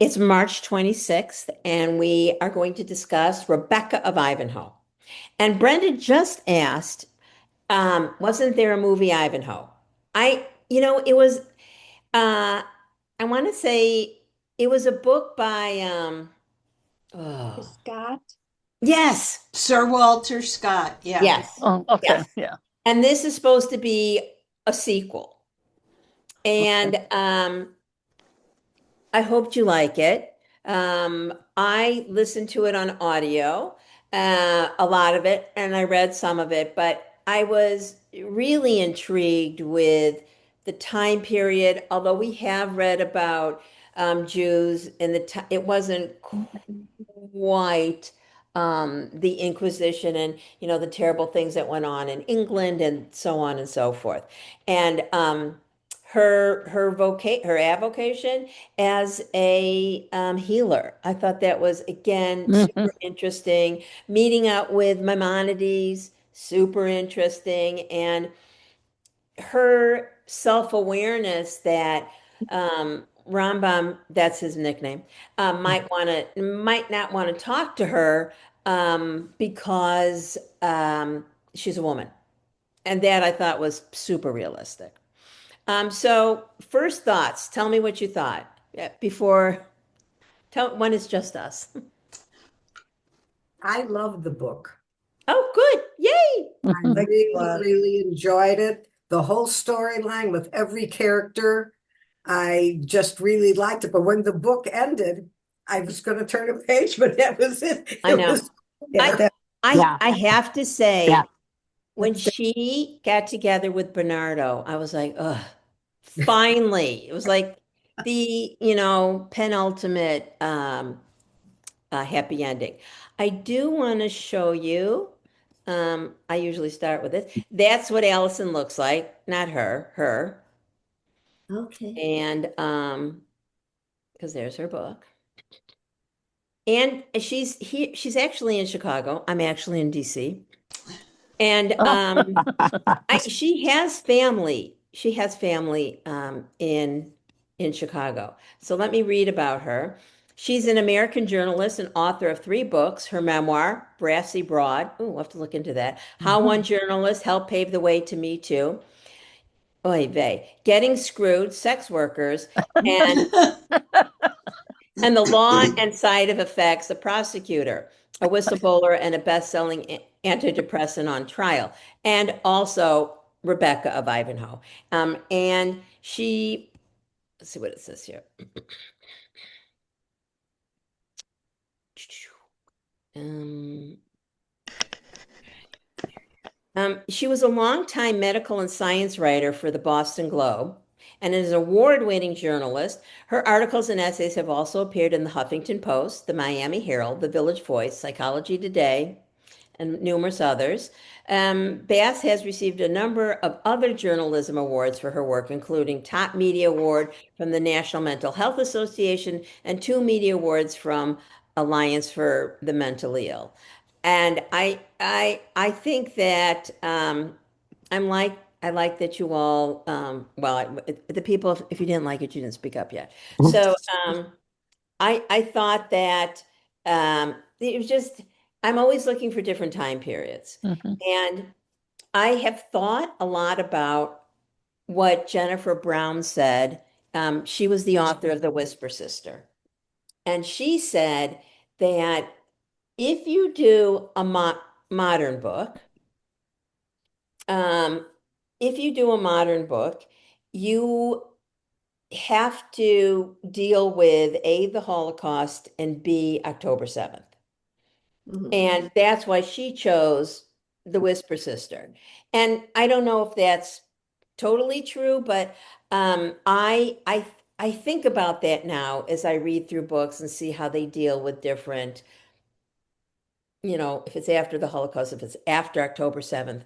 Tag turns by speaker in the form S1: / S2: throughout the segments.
S1: It's March 26th, and we are going to discuss Rebecca of Ivanhoe. And Brenda just asked, wasn't there a movie Ivanhoe? It was, I want to say it was a book by, oh,
S2: Scott.
S1: yes,
S3: Sir Walter Scott. Yeah.
S1: yes,
S2: Oh, okay.
S1: yes.
S2: Yeah.
S1: And this is supposed to be a sequel.
S2: Okay.
S1: And I hoped you like it. I listened to it on audio, a lot of it, and I read some of it, but I was really intrigued with the time period. Although we have read about Jews in the time, it wasn't quite the Inquisition and the terrible things that went on in England and so on and so forth. And her avocation as a healer. I thought that was again
S2: Hmm.
S1: super interesting. Meeting out with Maimonides, super interesting, and her self-awareness that Rambam, that's his nickname, might not want to talk to her because she's a woman. And that I thought was super realistic. So first thoughts, tell me what you thought. Before tell when it's just us.
S4: I love the book.
S1: Oh, good. Yay.
S4: I really enjoyed it. The whole storyline with every character, I just really liked it. But when the book ended, I was going to turn a page, but that was it.
S1: I
S4: It
S1: know.
S4: was, yeah,
S1: I
S4: that,
S1: I
S2: Yeah.
S1: I have to say,
S2: Yeah.
S1: when she got together with Bernardo, I was like, ugh, finally. It was like the, penultimate happy ending. I do want to show you. I usually start with this. That's what Allison looks like, not her, her.
S4: okay.
S1: And because there's her book. And she's actually in Chicago. I'm actually in DC. And
S2: Oh.
S1: she has family. She has family in Chicago. So let me read about her. She's an American journalist and author of three books. Her memoir, Brassy Broad. Oh, we'll have to look into that. How One Journalist Helped Pave the Way to Me Too. Oy vey. Getting Screwed, Sex Workers, and and the Law and Side of Effects, a prosecutor, a whistleblower, and a best-selling antidepressant on trial, and also Rebecca of Ivanhoe. And she, let's see what it says here. Um, she was a longtime medical and science writer for the Boston Globe and is an award-winning journalist. Her articles and essays have also appeared in the Huffington Post, the Miami Herald, the Village Voice, Psychology Today, and numerous others. Bass has received a number of other journalism awards for her work, including Top Media Award from the National Mental Health Association and two media awards from Alliance for the Mentally Ill. And I think that I like that you all the people, if you didn't like it, you didn't speak up yet. So I thought that it was just I'm always looking for different time periods.
S2: Mhm.
S1: And I have thought a lot about what Jennifer Brown said. She was the author of The Whisper Sister. And she said that if you do a modern book, um, if you do a modern book, you have to deal with A, the Holocaust, and B, October 7th.
S4: Mhm.
S1: And that's why she chose the Whisper Sister. And I don't know if that's totally true, but I think about that now as I read through books and see how they deal with different, if it's after the Holocaust, if it's after October 7th.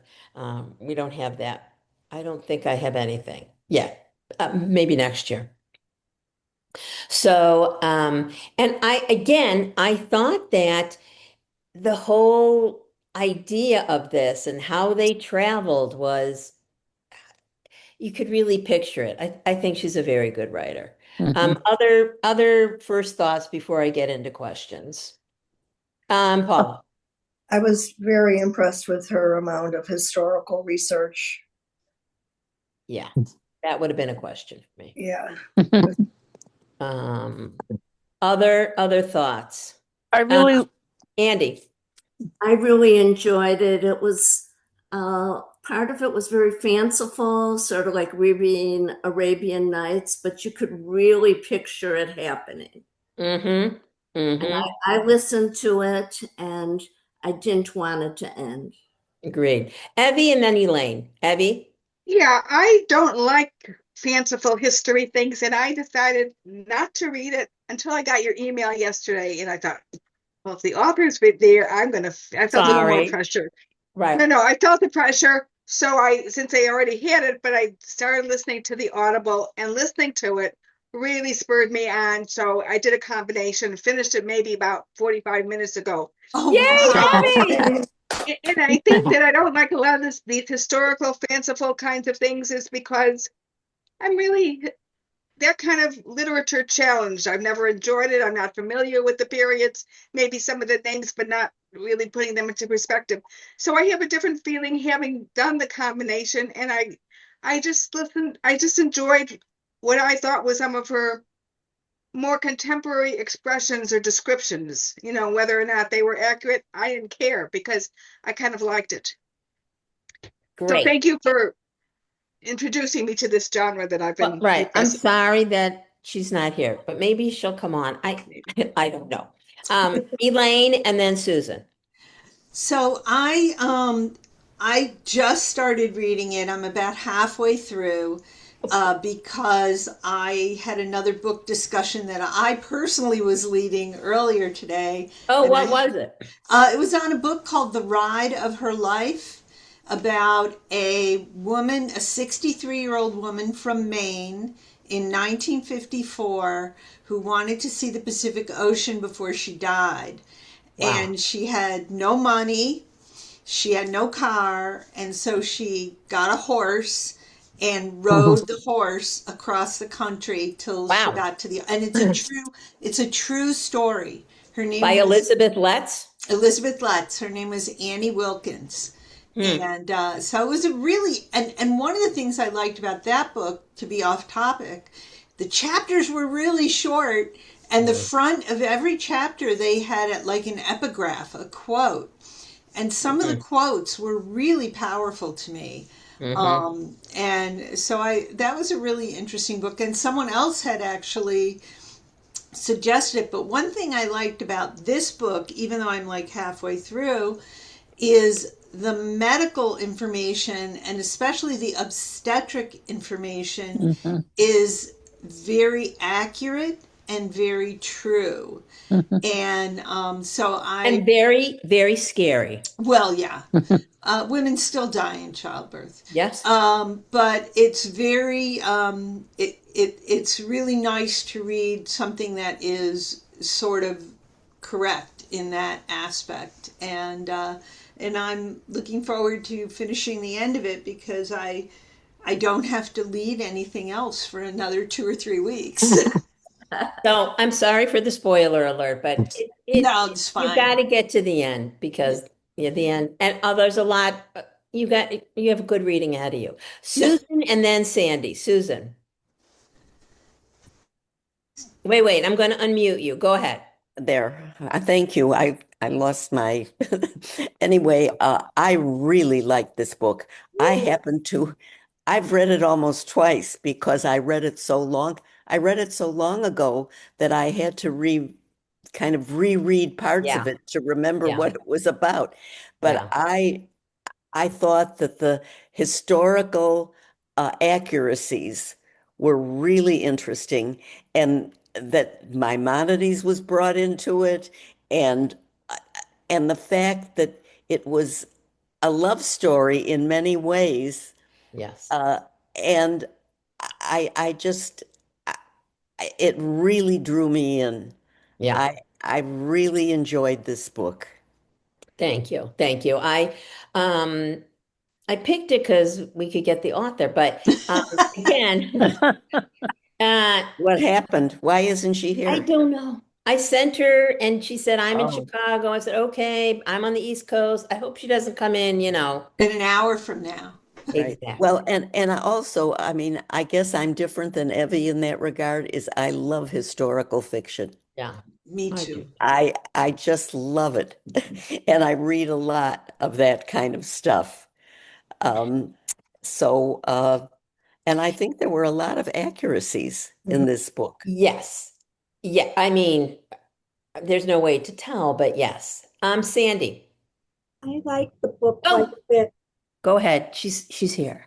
S1: We don't have that. I don't think I have anything. Yeah, maybe next year. So, and I thought that the whole idea of this and how they traveled was you could really picture it. I think she's a very good writer.
S2: Mhm.
S1: Other first thoughts before I get into questions. Paula.
S5: I was very impressed with her amount of historical research.
S1: Yeah, that would have been a question for me.
S5: Yeah.
S1: Um, other thoughts.
S2: I really,
S1: Andy.
S6: I really enjoyed it. It was part of it was very fanciful, sort of like reading Arabian Nights, but you could really picture it happening.
S1: Mm-hmm.
S6: And
S1: Mm-hmm.
S6: I listened to it and I didn't want it to end.
S1: Agreed. Evie and then Elaine. Evie?
S7: Yeah, I don't like fanciful history things, and I decided not to read it until I got your email yesterday. And I thought, well, if the author's been there, I felt a little more
S1: Sorry.
S7: pressure.
S1: Right.
S7: No, I felt the pressure. So since I already had it, but I started listening to the Audible, and listening to it really spurred me on. So I did a combination, finished it maybe about 45 minutes ago.
S3: Oh, wow.
S1: Yay, Evie!
S7: And I think that I don't like a lot of these historical, fanciful kinds of things is because I'm really that kind of literature challenged. I've never enjoyed it. I'm not familiar with the periods, maybe some of the names, but not really putting them into perspective. So I have a different feeling having done the combination, and I just listened. I just enjoyed what I thought was some of her more contemporary expressions or descriptions. Whether or not they were accurate, I didn't care because I kind of liked it. So
S1: Great.
S7: thank you for introducing me to this genre that I've
S1: Well,
S7: been
S1: right. I'm
S7: requesting.
S1: sorry that she's not here, but maybe she'll come on. I don't know. Elaine and then Susan.
S3: So I just started reading it. I'm about halfway through because I had another book discussion that I personally was leading earlier today.
S1: Oh,
S3: And
S1: what was it?
S3: it was on a book called The Ride of Her Life about a woman, a 63-year-old woman from Maine in 1954 who wanted to see the Pacific Ocean before she died.
S1: Wow.
S3: And she had no money, she had no car, and so she got a horse and rode the horse across the country till she
S1: Wow.
S3: got to the and it's a true story. Her name
S1: By
S3: was
S1: Elizabeth Letts?
S3: Elizabeth Lutz. Her name was Annie Wilkins.
S1: Hmm.
S3: And so it was a really, and one of the things I liked about that book, to be off topic, the chapters were really short, and the front of every chapter they had like an epigraph, a quote. And some of the quotes were really powerful to me.
S1: Mm-hmm.
S3: And so that was a really interesting book. And someone else had actually suggested it. But one thing I liked about this book, even though I'm like halfway through, is the medical information, and especially the obstetric information,
S2: mhm,
S3: is very accurate and very true.
S2: mhm.
S3: And so
S1: And very, very scary.
S3: well, yeah, women still die in childbirth.
S1: Yes.
S3: But it's very, it's really nice to read something that is sort of correct in that aspect. And I'm looking forward to finishing the end of it because I don't have to lead anything else for another 2 or 3 weeks.
S1: So I'm sorry for the spoiler alert, but
S3: No, it's
S1: you
S3: fine.
S1: got to get to the end because yeah, the end and there's a lot you have good reading ahead of you. Susan and then Sandy. Susan. Wait, I'm going to unmute you. Go ahead.
S8: There. Thank you. I lost my anyway, I really like this book. I happen to I've read it almost twice because I read it so long. I read it so long ago that I had to kind of reread parts of
S1: Yeah,
S8: it to remember
S1: yeah,
S8: what it was about. But
S1: yeah,
S8: I thought that the historical accuracies were really interesting, and that Maimonides was brought into it, and uh, and the fact that it was a love story in many ways,
S1: yes,
S8: uh, and I just it really drew me in.
S1: yeah.
S8: I really enjoyed this book.
S1: Thank you. Thank you. Um I picked it because we could get the author, but again,
S8: What happened? Why isn't she
S1: I
S8: here?
S1: don't know. I sent her and she said, I'm in
S8: Oh,
S1: Chicago. I said, okay, I'm on the East Coast. I hope she doesn't come in,
S3: In an hour from now.
S8: right. Well,
S1: Exactly.
S8: and I also, I mean, I guess I'm different than Evie in that regard, is I love historical fiction.
S1: Yeah,
S3: Me
S1: I do
S3: too.
S1: too.
S8: I just love it. And I read a lot of that kind of stuff. Um, so and I think there were a lot of accuracies in this book.
S1: Yes. Yeah, I mean, there's no way to tell, but yes. Sandy.
S2: I like the book quite
S1: Oh,
S2: a bit,
S1: go ahead. She's here.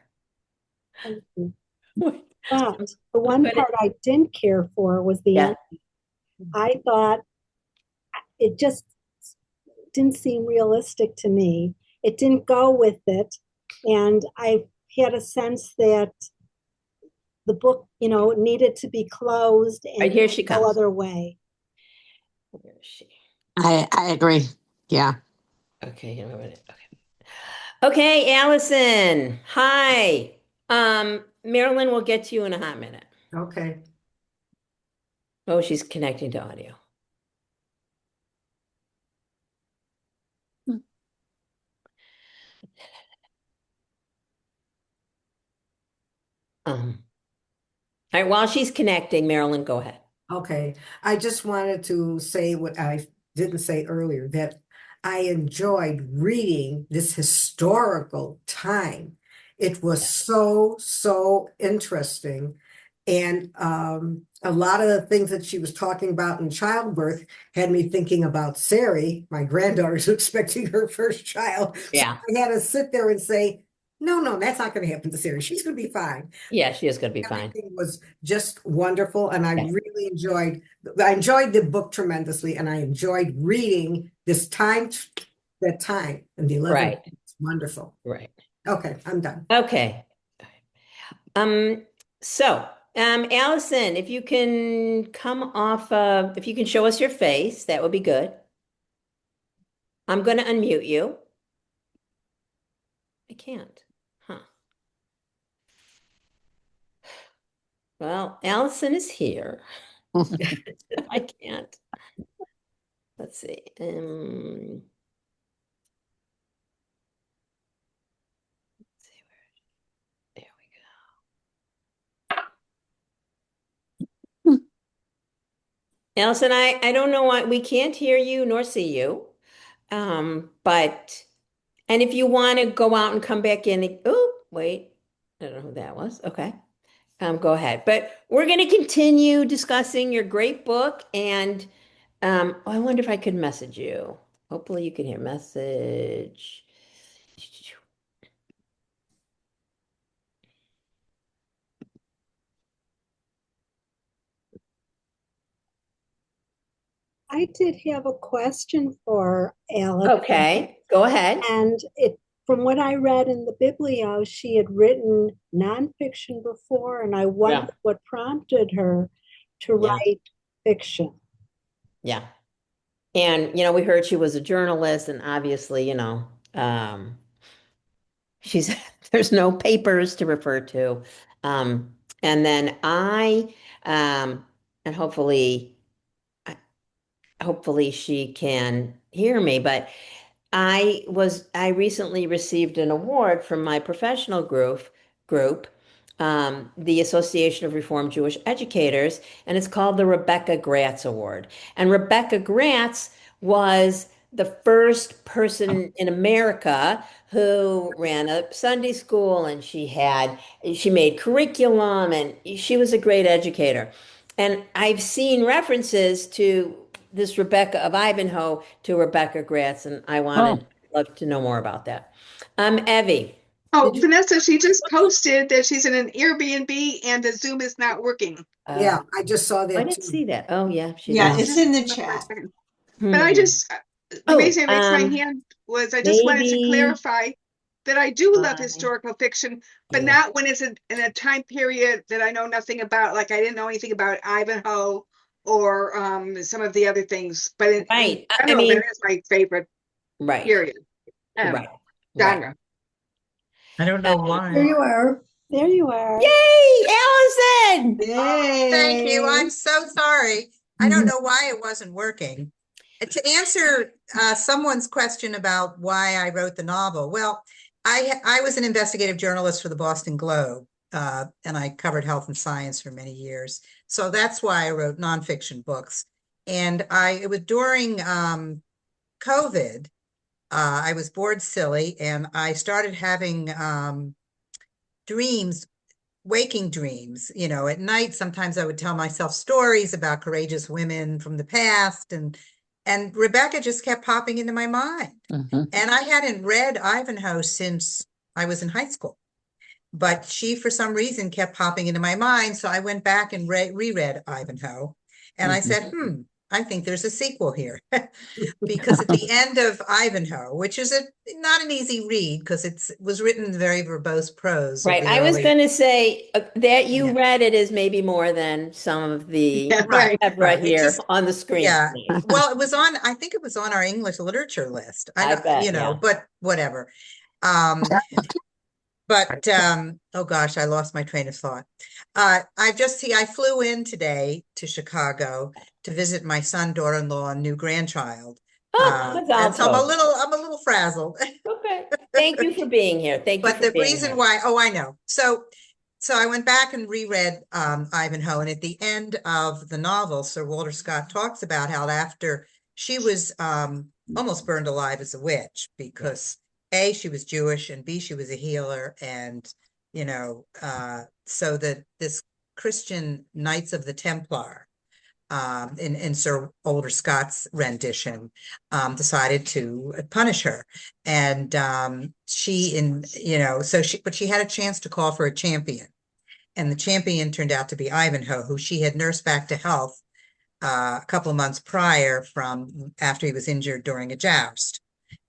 S2: but the
S1: I'm
S2: one
S1: gonna,
S2: part I didn't care for was the
S1: yeah,
S2: end. I thought it just didn't seem realistic to me. It didn't go with it. And I had a sense that the book, needed to be closed
S1: right
S2: and
S1: here she
S2: no
S1: comes.
S2: other way.
S1: Where is she?
S9: I agree. Yeah.
S1: Okay, give me a minute. Okay. Okay, Allison. Hi. Marilyn will get to you in a hot minute.
S4: Okay.
S1: Oh, she's connecting to audio. All right, while she's connecting, Marilyn, go ahead.
S4: Okay, I just wanted to say what I didn't say earlier, that I enjoyed reading this historical time. It was so interesting. And a lot of the things that she was talking about in childbirth had me thinking about Sari, my granddaughter's expecting her first child. So
S1: Yeah.
S4: I had to sit there and say, no, that's not going to happen to Sari. She's going to be fine.
S1: Yeah, she is going to be fine.
S4: Everything was just wonderful, and
S1: Yeah.
S4: I enjoyed the book tremendously, and I enjoyed reading this time, that time in the 11th.
S1: Right.
S4: It's wonderful.
S1: Right.
S4: Okay, I'm done.
S1: Okay. So, Allison, if you can come off, if you can show us your face, that would be good. I'm going to unmute you. I can't. Huh. Well, Allison is here. I can't. Let's see. Let's see where. There we go. Allison, I don't know why we can't hear you nor see you. But and if you want to go out and come back in, oh, wait, I don't know who that was. Okay. Go ahead. But we're going to continue discussing your great book. And oh, I wonder if I could message you. Hopefully you can hear message.
S2: I did have a question for Alice.
S1: Okay, go ahead.
S2: And from what I read in the Biblio, she had written nonfiction before, and I wondered what prompted her to
S1: Yeah.
S2: write fiction.
S1: Yeah. And, we heard she was a journalist, and obviously, she's there's no papers to refer to. And then and hopefully she can hear me, but I recently received an award from my professional group, the Association of Reformed Jewish Educators, and it's called the Rebecca Gratz Award. And Rebecca Gratz was the first person in America who ran a Sunday school, and she made curriculum, and she was a great educator. And I've seen references to this Rebecca of Ivanhoe to Rebecca Gratz, and I love to know more about that. Evie.
S7: Oh,
S4: Did you?
S7: Vanessa, she just posted that she's in an Airbnb and the Zoom is not working.
S4: Yeah, I just saw
S1: I
S4: that
S1: didn't
S4: too.
S1: see that. Oh, yeah, she
S3: Yeah,
S1: did.
S7: It
S3: it's
S7: just
S3: in the
S7: came up for a
S3: chat.
S7: second. But I just, the
S1: Oh,
S7: reason I raised my hand was I just wanted to
S1: maybe.
S7: clarify that I do love
S1: I-
S7: historical fiction, but
S1: Yeah.
S7: not when it's in a time period that I know nothing about. Like I didn't know anything about Ivanhoe or some of the other things. But in
S1: Right. I
S7: general,
S1: mean,
S7: that is my favorite
S1: right,
S7: period
S1: right, right.
S7: genre.
S10: I don't know
S5: Here you
S10: why.
S5: are.
S2: There you are.
S1: Yay, Allison!
S11: Thank you.
S3: Yay.
S11: I'm so sorry. I don't know why it wasn't working. To answer someone's question about why I wrote the novel, well, I was an investigative journalist for the Boston Globe, and I covered health and science for many years. So that's why I wrote nonfiction books. And it was during COVID. I was bored silly, and I started having dreams, waking dreams. At night, sometimes I would tell myself stories about courageous women from the past, and Rebecca just kept popping into my mind.
S9: Mhm.
S11: And I hadn't read Ivanhoe since I was in high school, but she, for some reason, kept popping into my mind. So I went back and reread Ivanhoe, and I said, I think there's a sequel here. Because at the end of Ivanhoe, which is not an easy read because it was written in very verbose prose of
S1: Right.
S11: the
S1: I was
S11: early.
S1: going to say that you
S11: Yeah.
S1: read it is maybe more than some of the
S7: Yeah, right.
S1: I've read
S11: It
S1: here
S11: just,
S1: on the screen.
S11: yeah. Well, I think it was on our English literature list.
S1: I bet, yeah.
S11: But whatever. Oh gosh, I lost my train of thought. I flew in today to Chicago to visit my son, daughter-in-law, and new grandchild.
S1: Oh, that's
S11: And so
S1: also.
S11: I'm a little frazzled.
S1: Okay. Thank you for being here. Thank you
S11: But
S1: for
S11: the
S1: being
S11: reason
S1: here.
S11: why, I know. So I went back and reread Ivanhoe, and at the end of the novel, Sir Walter Scott talks about how after she was almost burned alive as a witch because A, she was Jewish, and B, she was a healer, and so that this Christian Knights of the Templar, in Sir Walter Scott's rendition, decided to punish her. And but she had a chance to call for a champion. And the champion turned out to be Ivanhoe, who she had nursed back to health a couple of months prior from after he was injured during a joust.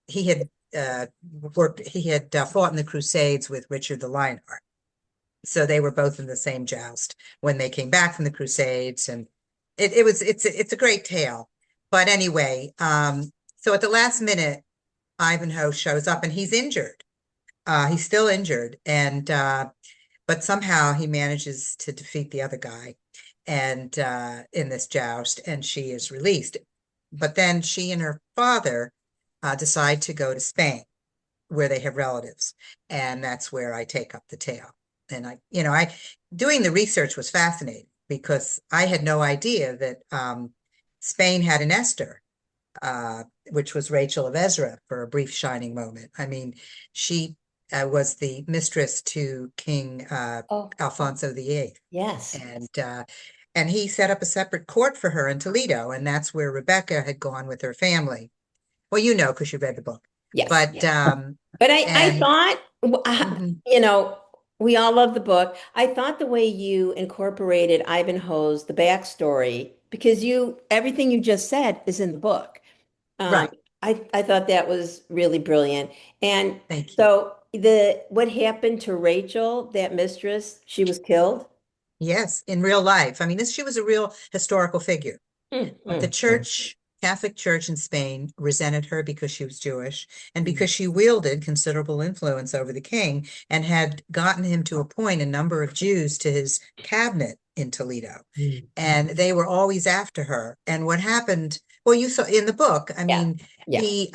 S11: He had fought in the Crusades with Richard the Lionheart. So they were both in the same joust when they came back from the Crusades, and it's a great tale. But anyway, so at the last minute, Ivanhoe shows up and he's injured. He's still injured, and but somehow he manages to defeat the other guy, and in this joust, and she is released. But then she and her father decide to go to Spain, where they have relatives, and that's where I take up the tale. And I doing the research was fascinating because I had no idea that Spain had an Esther, which was Rachel of Ezra for a brief shining moment. I mean, she was the mistress to King Alfonso VIII.
S1: Yes.
S11: And he set up a separate court for her in Toledo, and that's where Rebecca had gone with her family. Well, because you read the book.
S1: Yes.
S11: But
S1: but I thought, we all love the book. I thought the way you incorporated Ivanhoe's the backstory, because everything you just said is in the book.
S11: Right.
S1: I thought that was really brilliant. And
S11: Thank you.
S1: so what happened to Rachel, that mistress, she was killed?
S11: Yes, in real life. I mean, she was a real historical figure. The Catholic Church in Spain resented her because she was Jewish and because she wielded considerable influence over the king and had gotten him to appoint a number of Jews to his cabinet in Toledo. And they were always after her. And what happened, well, you saw in the book, he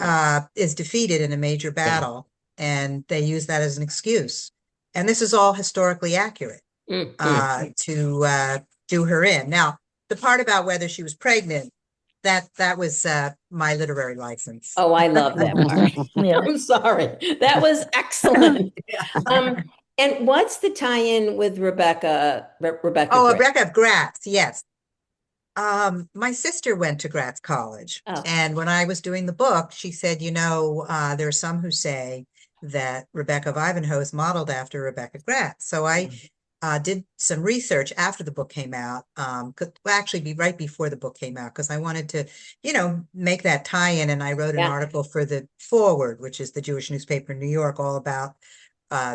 S11: is defeated in a major battle, and they use that as an excuse. And this is all historically accurate to do her in. Now, the part about whether she was pregnant, that was my literary license.
S1: Oh, I love that part.
S10: Yeah.
S1: I'm sorry. That was excellent. And what's the tie-in with Rebecca? Rebecca
S11: Oh,
S1: Gray?
S11: Rebecca of Gratz, yes. My sister went to Gratz College, and when I was doing the book, she said, there are some who say that Rebecca of Ivanhoe is modeled after Rebecca Gratz. So I did some research after the book came out, could actually be right before the book came out, because I wanted to, make that tie-in. And I wrote an article for the Forward, which is the Jewish newspaper in New York, all about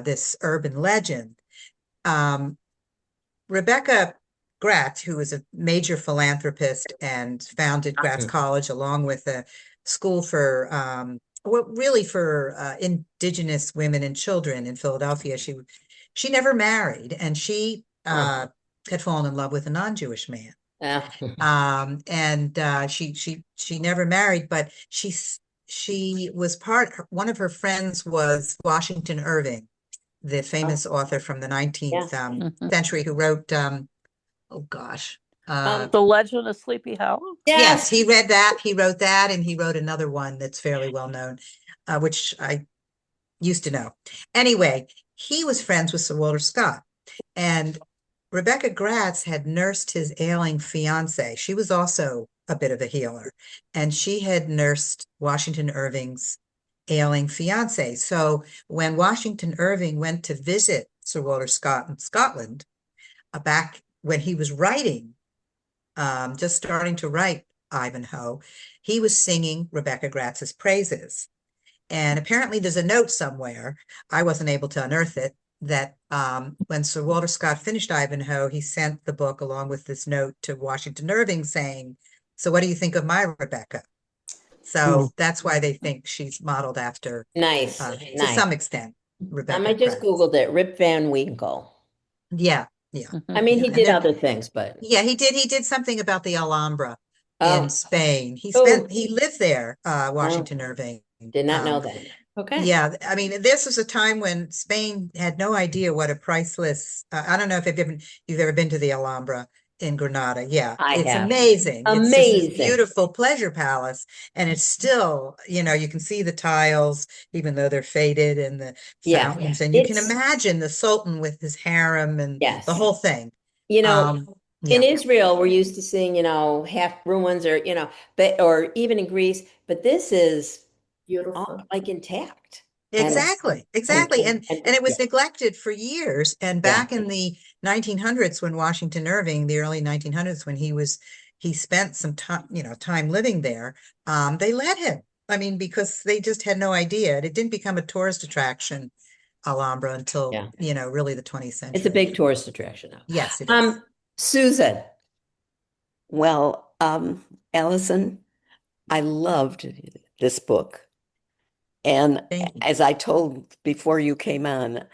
S11: this urban legend. Rebecca Gratz, who was a major philanthropist and founded Gratz College along with a school for well, really for indigenous women and children in Philadelphia. She never married, and she had fallen in love with a non-Jewish man.
S1: Yeah.
S11: And she never married, but she was one of her friends was Washington Irving, the famous author from the 19th century who wrote oh gosh.
S10: The Legend of Sleepy Hollow?
S11: Yes, he read that. He wrote that, and he wrote another one that's fairly well known, which I used to know. Anyway, he was friends with Sir Walter Scott, and Rebecca Gratz had nursed his ailing fiance. She was also a bit of a healer, and she had nursed Washington Irving's ailing fiance. So when Washington Irving went to visit Sir Walter Scott in Scotland, back when he was writing, just starting to write Ivanhoe, he was singing Rebecca Gratz's praises. And apparently there's a note somewhere, I wasn't able to unearth it, that when Sir Walter Scott finished Ivanhoe, he sent the book along with this note to Washington Irving saying, "So what do you think of my Rebecca?" So that's why they think she's modeled after,
S1: Nice.
S11: to some extent, Rebecca
S1: I just
S11: Gratz.
S1: Googled it, Rip Van Winkle.
S11: Yeah.
S1: I mean, he
S11: And
S1: did
S11: then-
S1: other things, but
S11: Yeah, he did something about the Alhambra
S1: Oh.
S11: in Spain. He
S1: Oh.
S11: lived there, Washington Irving.
S1: did not know that. Okay.
S11: Yeah, I mean, this was a time when Spain had no idea what a priceless, I don't know if you've ever been to the Alhambra in Granada. Yeah,
S1: I
S11: it's
S1: have.
S11: amazing. It's just
S1: Amazing.
S11: this beautiful pleasure palace, and it's still, you can see the tiles, even though they're faded, and the
S1: Yeah.
S11: fountains, and you can
S1: It's-
S11: imagine the Sultan with his harem and
S1: Yes.
S11: the whole thing.
S1: You know,
S11: Yeah.
S1: in Israel, we're used to seeing, half ruins or, but or even in Greece, but this is
S6: Beautiful.
S1: all like intact.
S11: Exactly. And it was
S1: yeah.
S11: neglected for years. And back in the 1900s, when Washington Irving, the early 1900s, when he spent some time living there, they let him. I mean, because they just had no idea. It didn't become a tourist attraction, Alhambra, until, really the 20th century.
S1: It's a big tourist attraction now.
S11: Yes, it is.
S1: Susan.
S8: Well, Allison, I loved this book. And
S11: Thank you.
S8: as I told before you came on,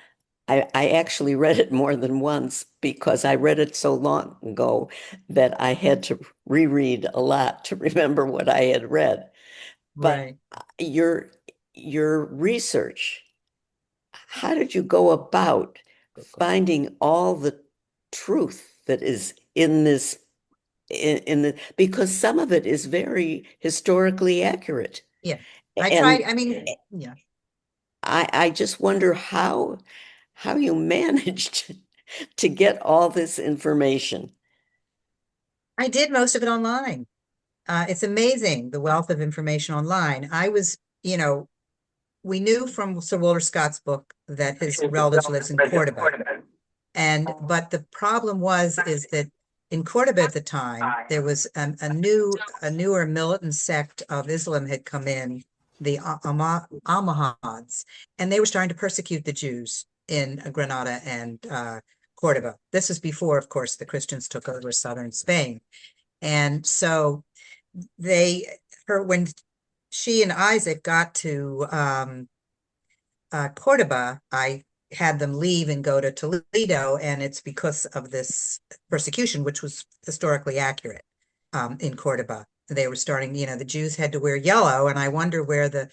S8: I actually read it more than once because I read it so long ago that I had to reread a lot to remember what I had read. But
S11: Right.
S8: your research, how did you go about finding all the truth that is in this because some of it is very historically accurate.
S11: Yeah.
S8: And I just wonder how you managed to get all this information.
S11: I did most of it online. It's amazing, the wealth of information online. We knew from Sir Walter Scott's book that his relative lives in Cordoba. But the problem is that in Cordoba at the time, there was a newer militant sect of Islam had come in, the Almohads, and they were starting to persecute the Jews in Granada and Cordoba. This is before, of course, the Christians took over southern Spain. And so when she and Isaac got to Cordoba, I had them leave and go to Toledo, and it's because of this persecution, which was historically accurate in Cordoba. They were starting, the Jews had to wear yellow, and I wonder where the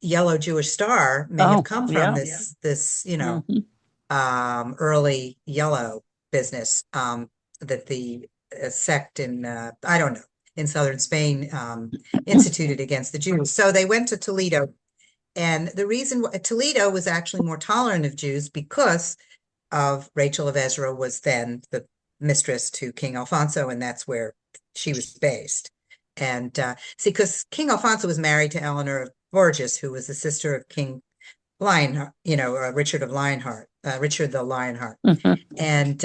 S11: yellow Jewish star may have come from. This early yellow business that the sect in I don't know, in southern Spain instituted against the Jews. So they went to Toledo. And the reason Toledo was actually more tolerant of Jews because of Rachel of Ezra was then the mistress to King Alfonso, and that's where she was based. And because King Alfonso was married to Eleanor of Bourges, who was the sister of King Lionheart, Richard of Lionheart, Richard the Lionheart. And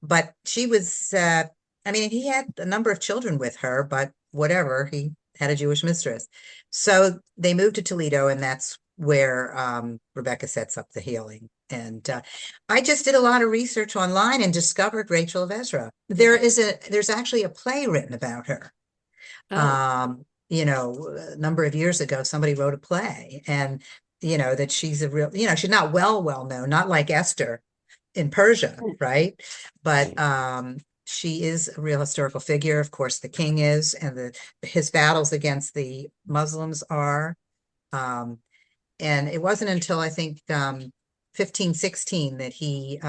S11: but she was, he had a number of children with her, but whatever, he had a Jewish mistress. So they moved to Toledo, and that's where Rebecca sets up the healing. And I just did a lot of research online and discovered Rachel of Ezra. There's actually a play written about her. a number of years ago, somebody wrote a play, and that she's a real, she's not well known, not like Esther in Persia, right? But she is a real historical figure. Of course, the king is, and his battles against the Muslims are. And it wasn't until I think 1516 that he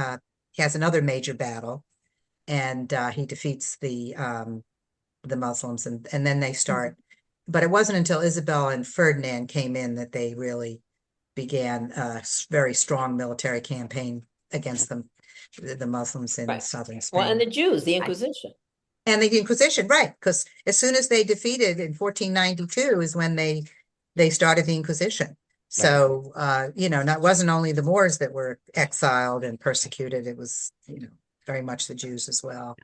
S11: has another major battle, and he defeats the Muslims, and then they start. But it wasn't until Isabel and Ferdinand came in that they really began a very strong military campaign against them, the Muslims in
S1: Right.
S11: southern
S1: Well, and
S11: Spain.
S1: the Jews, the Inquisition.
S11: And the Inquisition, right? Because as soon as they defeated in 1492 is when they started the Inquisition. So it wasn't only the Moors that were exiled and persecuted; it was very much the Jews as well.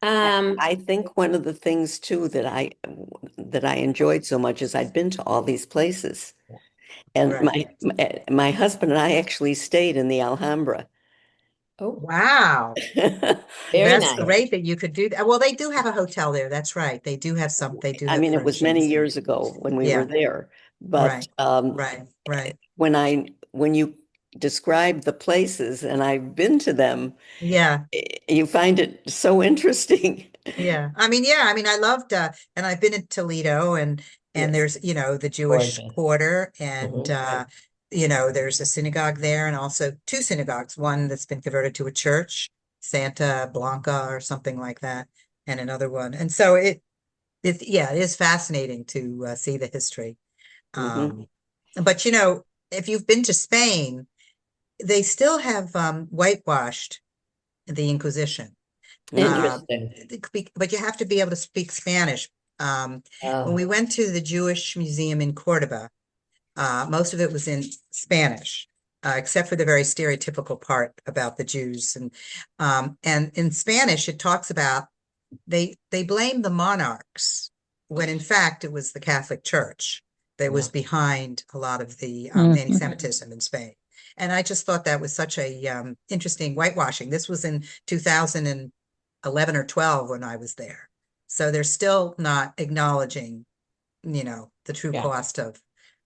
S8: I think one of the things too that I enjoyed so much is I'd been to all these places, and
S11: Right.
S8: my husband and I actually stayed in the Alhambra.
S1: Oh,
S11: Wow.
S1: very
S11: That's
S1: nice.
S11: great that you could do that. Well, they do have a hotel there. That's right. They do have
S8: I mean, it was many
S11: furnishings.
S8: years ago when we were
S11: Yeah.
S8: there, but
S11: Right. Right.
S8: when you describe the places, and I've been to them,
S11: Yeah.
S8: you find it so interesting.
S11: Yeah. I mean, I loved, and I've been in Toledo, and
S1: Yes.
S11: there's, the Jewish
S1: Gorgeous.
S11: quarter, and,
S1: Mhm.
S11: there's a synagogue there, and also two synagogues, one that's been converted to a church, Santa Blanca or something like that, and another one. And so it is fascinating to see the history.
S8: Mhm.
S11: But if you've been to Spain, they still have whitewashed the Inquisition.
S1: Interesting.
S11: But you have to be able to speak Spanish. When we went to the Jewish Museum in Cordoba, most of it was in Spanish, except for the very stereotypical part about the Jews. And in Spanish, it talks about they blame the monarchs when in fact it was the Catholic Church that was behind a lot of the anti-Semitism in Spain. And I just thought that was such a interesting whitewashing. This was in 2011 or 12 when I was there. So they're still not acknowledging, the true
S1: Yeah.
S11: cost of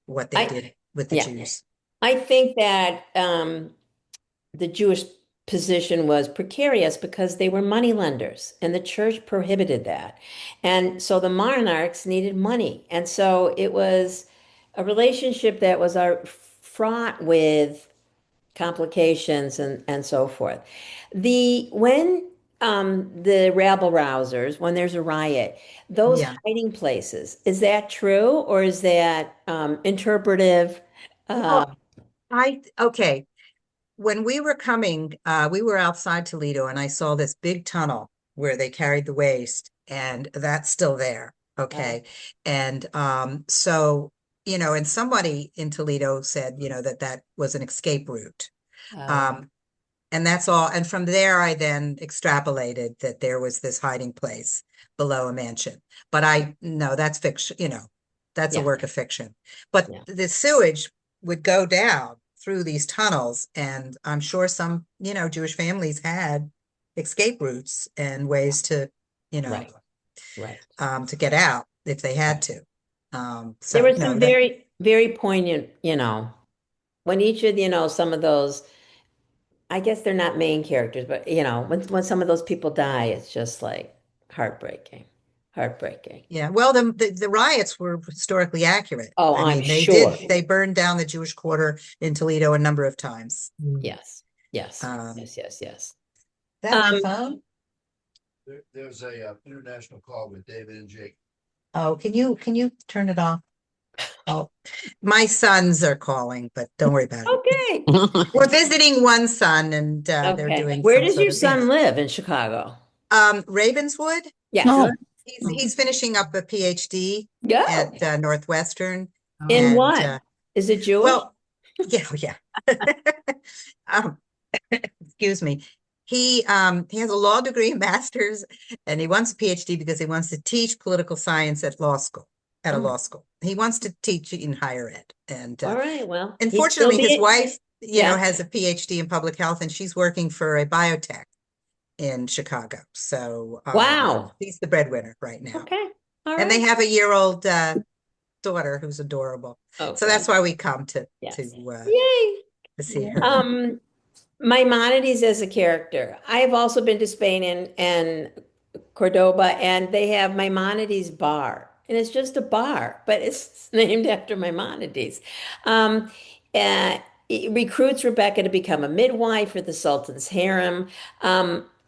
S11: what they did with the
S1: yeah.
S11: Jews.
S1: I think that the Jewish position was precarious because they were money lenders and the church prohibited that. And so the monarchs needed money. And so it was a relationship that was fraught with complications and so forth. When the rabble rousers, when there's a riot, those
S11: Yeah.
S1: hiding places, is that true or is that interpretive?
S11: Well, okay. When we were coming, we were outside Toledo, and I saw this big tunnel where they carried the waste, and that's still there. Okay. And so, and somebody in Toledo said, that was an escape route. And that's all. And from there, I then extrapolated that there was this hiding place below a mansion. But I no, that's fiction, that's a
S1: Yeah.
S11: work of fiction. But
S1: Yeah.
S11: the sewage would go down through these tunnels, and I'm sure some, Jewish families had escape routes and ways to,
S1: Right. Right.
S11: to get out if they had to. So
S1: There were
S11: no,
S1: some
S11: that
S1: very, very poignant, when each of, some of those, I guess they're not main characters, but when some of those people die, it's just like heartbreaking. Heartbreaking.
S11: Yeah, well, the riots were historically accurate.
S1: Oh,
S11: I
S1: I'm
S11: mean,
S1: sure.
S11: they burned down the Jewish quarter in Toledo a number of times.
S1: Yes. Yes.
S11: Um,
S1: Yes. Yes. Yes.
S11: That my
S1: Um,
S11: phone?
S12: There's a international call with David and Jake.
S11: Oh, can you turn it off? Oh, my sons are calling, but don't worry about it.
S1: Okay.
S11: We're visiting one son, and they're
S1: Okay.
S11: doing
S1: Where
S11: some
S1: does
S11: sort
S1: your
S11: of
S1: son live in Chicago?
S11: Ravenswood.
S1: Yes.
S10: Oh,
S11: He's finishing up a PhD
S1: Go.
S11: at Northwestern,
S1: In
S11: and
S1: what? Is it Jewish?
S11: well, yeah. Um, excuse me. He has a law degree, a master's, and he wants a PhD because he wants to teach political science at law school, at a law school. He wants to teach in higher ed. And
S1: All right. Well,
S11: and
S1: he'd still
S11: fortunately, his
S1: be-
S11: wife,
S1: Yeah.
S11: has a PhD in public health, and she's working for a biotech in Chicago. So
S1: Wow.
S11: he's the breadwinner right now.
S1: Okay. All
S11: And they
S1: right.
S11: have a year-old daughter who's adorable.
S1: Oh,
S11: So that's why we come to
S1: yes.
S11: to
S1: Yay.
S11: see her.
S1: Maimonides as a character. I've also been to Spain and Cordoba, and they have Maimonides Bar. And it's just a bar, but it's named after Maimonides. Um, uh, it recruits Rebecca to become a midwife for the Sultan's harem.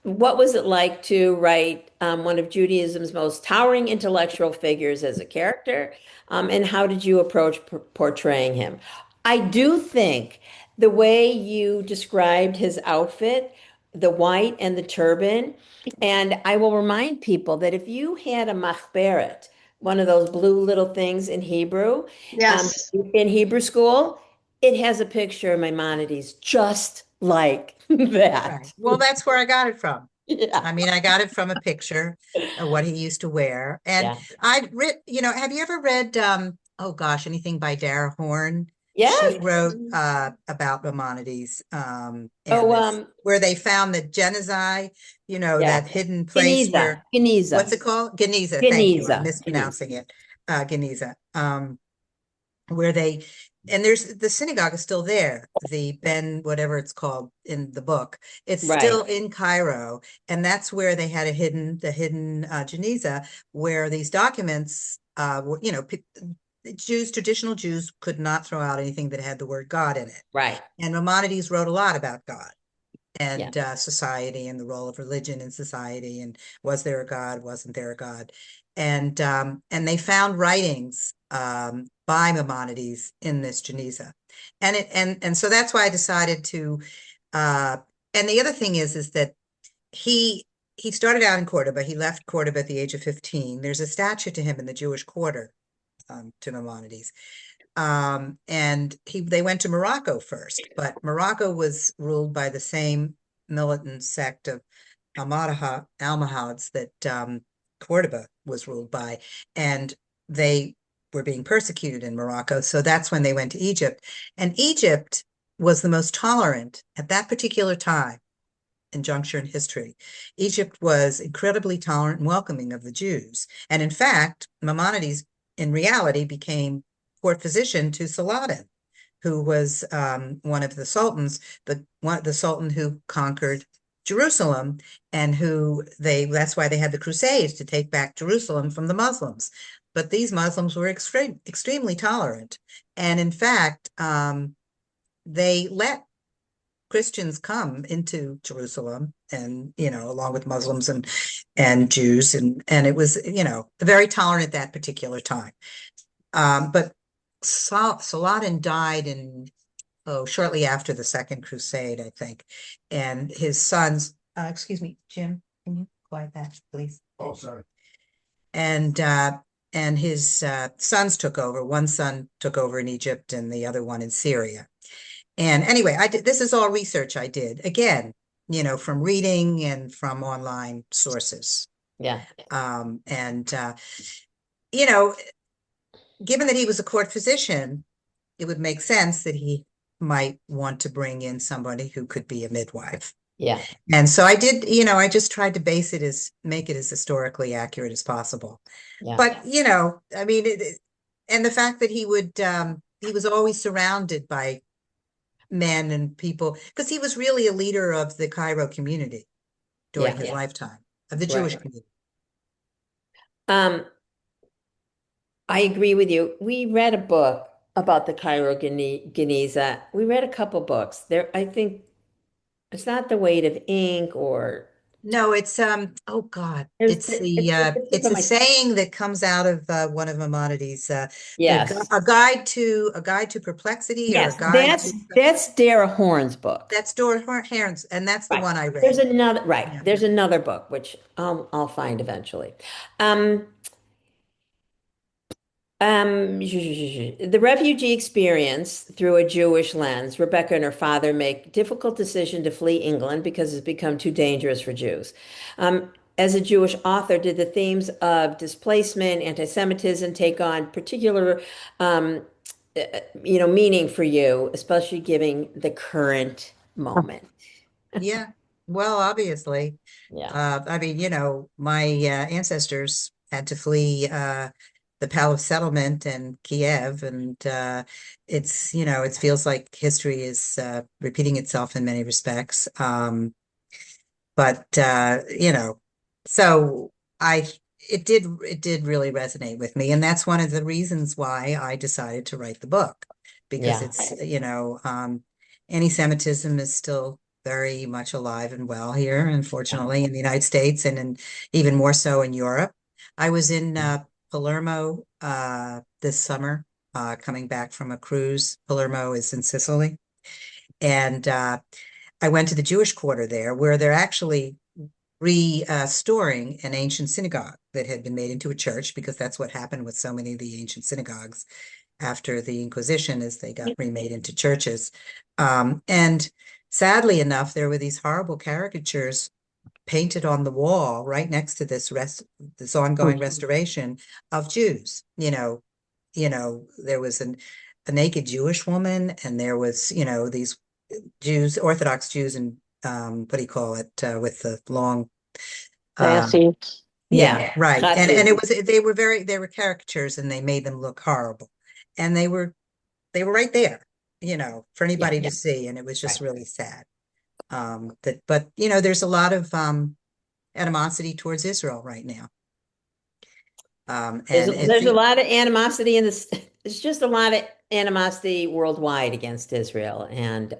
S1: What was it like to write one of Judaism's most towering intellectual figures as a character? And how did you approach portraying him? I do think the way you described his outfit, the white and the turban, and I will remind people that if you had a machberet, one of those blue little things um,
S7: Yes.
S1: in Hebrew school, it has a picture of Maimonides just like
S11: Right.
S1: that.
S11: Well, that's where I got it from.
S1: Yeah.
S11: I mean, I got it from a picture of what he used to wear. And
S1: Yeah.
S11: I'd read, have you ever read oh gosh, anything by Dara Horn? She
S1: Yes.
S11: wrote about Maimonides and
S1: Oh,
S11: this where they found the Genizai,
S1: yeah.
S11: that hidden place
S1: Geniza.
S11: where what's
S1: Geniza.
S11: it called? Geniza, thank you. I'm
S1: Geniza. Geniza.
S11: mispronouncing it. Geniza. Where they and there's the synagogue is still there, the Ben whatever it's called in the book. It's
S1: Right.
S11: still in Cairo, and that's where they had the hidden Geniza, where these documents were, traditional Jews could not throw out anything that had the word God in it.
S1: Right.
S11: And Maimonides wrote a lot about God
S1: Yeah.
S11: and society and the role of religion in society and was there a God, wasn't there a God? And they found writings by Maimonides in this Geniza. And so that's why I decided to and the other thing is that he started out in Cordoba. He left Cordoba at the age of 15. There's a statue to him in the Jewish quarter to Maimonides. And they went to Morocco first, but Morocco was ruled by the same militant sect of Almohads that Cordoba was ruled by, and they were being persecuted in Morocco. So that's when they went to Egypt, and Egypt was the most tolerant at that particular time and juncture in history. Egypt was incredibly tolerant and welcoming of the Jews, and in fact, Maimonides in reality became court physician to Saladin, who was one of the sultans, the sultan who conquered Jerusalem, and that's why they had the Crusades to take back Jerusalem from the Muslims. But these Muslims were extremely tolerant, and in fact, they let Christians come into Jerusalem, and along with Muslims and Jews, and it was very tolerant at that particular time. But Saladin died shortly after the Second Crusade, I think. And his sons, excuse me, Jim, can you quiet that, please?
S12: Oh, sorry.
S11: And his sons took over. One son took over in Egypt and the other one in Syria. And anyway, this is all research I did, again, from reading and from online sources.
S1: Yeah.
S11: And given that he was a court physician, it would make sense that he might want to bring in somebody who could be a midwife.
S1: Yeah.
S11: And so I did, I just tried to make it as historically accurate as possible.
S1: Yeah.
S11: But, I mean, and the fact that he was always surrounded by men and people, because he was really a leader of the Cairo community during his lifetime, of the Jewish community.
S1: I agree with you. We read a book about the Cairo Geniza. We read a couple books. I think it's not The Weight of Ink or
S11: No, it's oh God,
S1: there's
S11: it's it's a saying that comes out of one of Maimonides,
S1: yes.
S11: a guide to perplexity, or
S1: Yes,
S11: a guide to
S1: that's Dara Horn's book.
S11: that's Dora Haren's, and that's the
S1: Right.
S11: one I read.
S1: There's another
S11: Yeah.
S1: There's another book which I'll find eventually. The refugee experience through a Jewish lens. Rebecca and her father make difficult decision to flee England because it's become too dangerous for Jews. As a Jewish author, did the themes of displacement, anti-Semitism take on particular, meaning for you, especially given the current moment?
S11: Yeah, well, obviously,
S1: Yeah.
S11: I mean, my ancestors had to flee the Palace settlement and Kiev, and it's it feels like history is repeating itself in many respects. But so I it did really resonate with me, and that's one of the reasons why I decided to write the book, because
S1: Yeah.
S11: it's anti-Semitism is still very much alive and well here, unfortunately, in the United States, and even more so in Europe. I was in Palermo this summer, coming back from a cruise. Palermo is in Sicily, and I went to the Jewish quarter there, where they're actually restoring an ancient synagogue that had been made into a church, because that's what happened with so many of the ancient synagogues after the Inquisition, is they got remade into churches. And sadly enough, there were these horrible caricatures painted on the wall right next to this ongoing restoration of Jews. There was a naked Jewish woman, and there was, these Jews, Orthodox Jews, and what do you call it, with the long,
S10: Sassy.
S11: yeah, right. And
S1: Chassid.
S11: it was they were caricatures, and they made them look horrible. And they were right there, for
S1: Yeah.
S11: anybody to see, and it was just
S1: Right.
S11: really sad. But there's a lot of animosity towards Israel right now.
S1: There's
S11: And
S1: there's a lot of animosity in this. There's just a lot of animosity worldwide against Israel and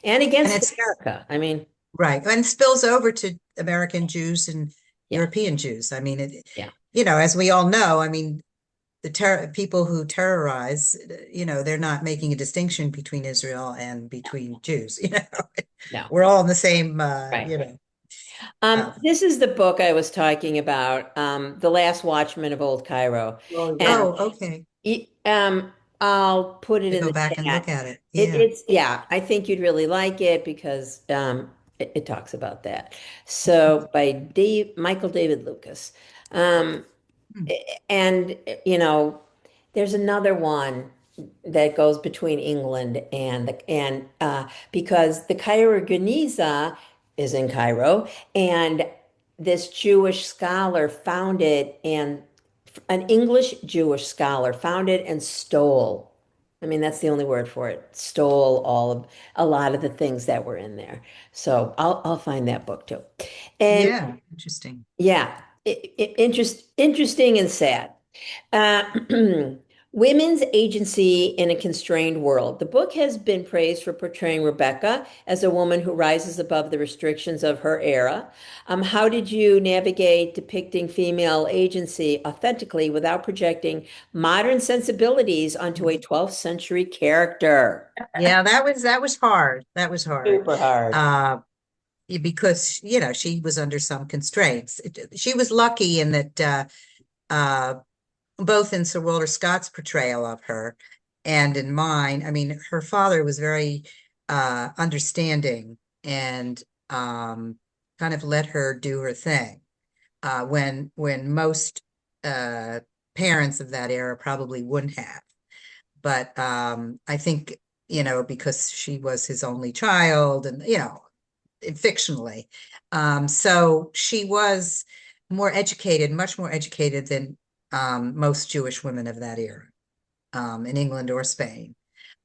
S1: against
S11: it's
S1: America. I mean,
S11: right, and it spills over to American Jews and
S1: yeah,
S11: European Jews. I mean,
S1: yeah,
S11: as we all know, I mean, the people who terrorize, they're not making a distinction between Israel and between Jews.
S1: no,
S11: We're all in the same,
S1: right.
S11: uh,
S1: This is the book I was talking about, The Last Watchman of Old Cairo, and
S11: oh, okay.
S1: I'll put it
S11: To
S1: in
S11: go
S1: the
S11: back and
S1: chat.
S11: look at it.
S1: It,
S11: Yeah.
S1: it's yeah, I think you'd really like it because it talks about that. So by Michael David Lucas. Um,
S11: Hmm.
S1: and there's another one that goes between England and because the Cairo Geniza is in Cairo, and this Jewish scholar found it, and an English Jewish scholar found it and stole. I mean, that's the only word for it. Stole a lot of the things that were in there. So I'll find that book too. And
S11: Yeah, interesting.
S1: yeah, interesting and sad. Uh, Women's agency in a constrained world. The book has been praised for portraying Rebecca as a woman who rises above the restrictions of her era. How did you navigate depicting female agency authentically without projecting modern sensibilities onto a 12th century character?
S11: Yeah, that was hard. That was hard.
S1: Super hard.
S11: Because, she was under some constraints. She was lucky in that both in Sir Walter Scott's portrayal of her and in mine, I mean, her father was very understanding, and kind of let her do her thing. When most uh, parents of that era probably wouldn't have. But I think, because she was his only child, and fictionally. So she was more educated, much more educated than most Jewish women of that era, in England or Spain.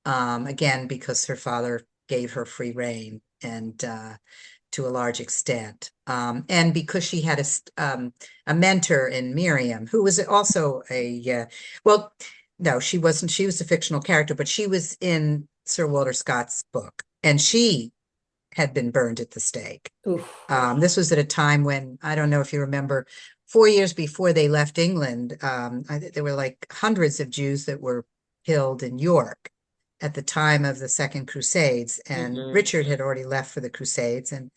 S11: Again, because her father gave her free rein, and to a large extent. And because she had a mentor in Miriam, who was also well, no, she wasn't. She was a fictional character, but she was in Sir Walter Scott's book, and she had been burned at the stake.
S1: Oof.
S11: This was at a time when, I don't know if you remember, 4 years before they left England, there were like hundreds of Jews that were killed in York at the time of the Second Crusades. And
S1: Mhm.
S11: Richard had already left for the Crusades, and